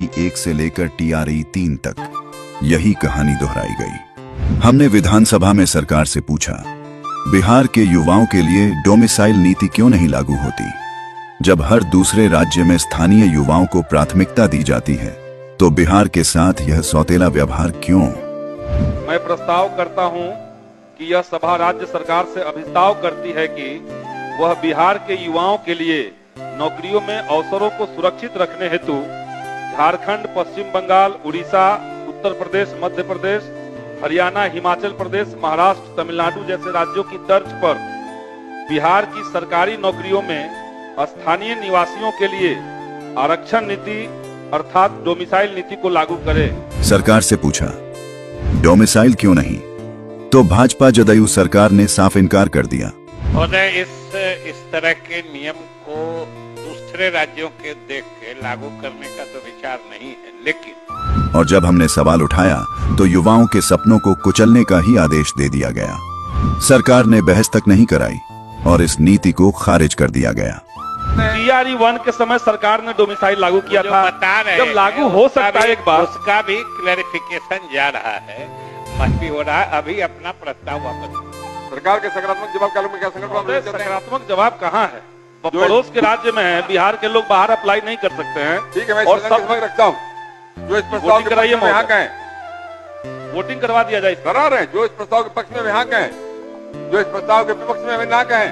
1 से लेकर TRE 3 तक यही कहानी दोहराई गई। हमने विधानसभा में सरकार से पूछा, बिहार के युवाओं के लिए डोमिसाइल नीति क्यों नहीं लागू होती? जब हर दूसरे राज्य में स्थानीय युवाओं को प्राथमिकता दी जाती है, तो बिहार के साथ यह सौतेला व्यवहार क्यों? मैं प्रस्ताव करता हूं कि यह सभा राज्य सरकार से अभिस्ताव करती है कि वह बिहार के युवाओं के लिए नौकरियों में अवसरों को सुरक्षित रखने हेतु झारखंड, पश्चिम बंगाल, उड़ीसा, उत्तर प्रदेश, मध्य प्रदेश, हरियाणा, हिमाचल प्रदेश, महाराष्ट्र, तमिलनाडु जैसे राज्यों की तर्ज पर बिहार की सरकारी नौकरियों में स्थानीय निवासियों के लिए आरक्षण नीति अर्थात डोमिसाइल नीति को लागू करे। सरकार से पूछा, डोमिसाइल क्यों नहीं? तो भाजपा जदयू सरकार ने साफ इनकार कर दिया। इस तरह के नियम को दूसरे राज्यों के देख के लागू करने का तो विचार नहीं है, लेकिन और जब हमने सवाल उठाया तो युवाओं के सपनों को कुचलने का ही आदेश दे दिया गया। सरकार ने बहस तक नहीं कराई और इस नीति को खारिज कर दिया गया। TRE 1 के समय सरकार ने डोमिसाइल लागू किया था, बता रहे जब लागू हो सकता है एक बार, उसका भी क्लैरिफिकेशन जा रहा है, मत भी हो रहा है। अभी अपना प्रस्ताव वापस सरकार के सकारात्मक जवाब कालू में क्या संकल्प? सकारात्मक जवाब कहाँ है? पड़ोस के राज्य में है, बिहार के लोग बाहर अप्लाई नहीं कर सकते हैं। ठीक है, मैं और सब रखता हूँ। जो इस प्रस्ताव के पक्ष में यहाँ कहें, वोटिंग करवा दिया जाए। करा रहे हैं। जो इस प्रस्ताव के पक्ष में यहाँ कहें, जो इस प्रस्ताव के विपक्ष में हमें ना कहें।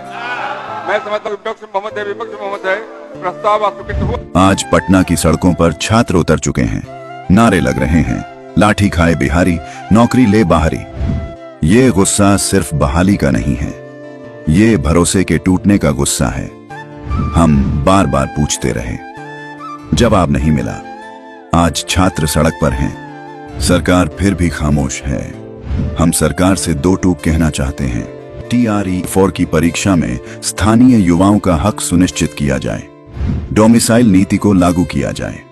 मैं समझता हूँ विपक्ष मोहम्मद है, विपक्ष मोहम्मद है, प्रस्ताव अस्वीकृत हुआ। आज पटना की सड़कों पर छात्र उतर चुके हैं, नारे लग रहे हैं, लाठी खाए बिहारी, नौकरी ले बाहरी। ये गुस्सा सिर्फ बहाली का नहीं है, ये भरोसे के टूटने का गुस्सा है। हम बार बार पूछते रहे, जवाब नहीं मिला। आज छात्र सड़क पर हैं, सरकार फिर भी खामोश है। हम सरकार से दो टूक कहना चाहते हैं। TRE 4 की परीक्षा में स्थानीय युवाओं का हक सुनिश्चित किया जाए, डोमिसाइल नीति को लागू किया जाए।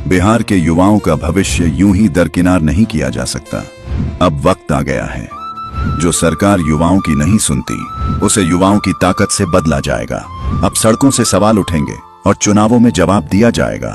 बिहार के युवाओं का भविष्य यूं ही दरकिनार नहीं किया जा सकता। अब वक्त आ गया है। जो सरकार युवाओं की नहीं सुनती, उसे युवाओं की ताकत से बदला जाएगा। अब सड़कों से सवाल उठेंगे और चुनावों में जवाब दिया जाएगा।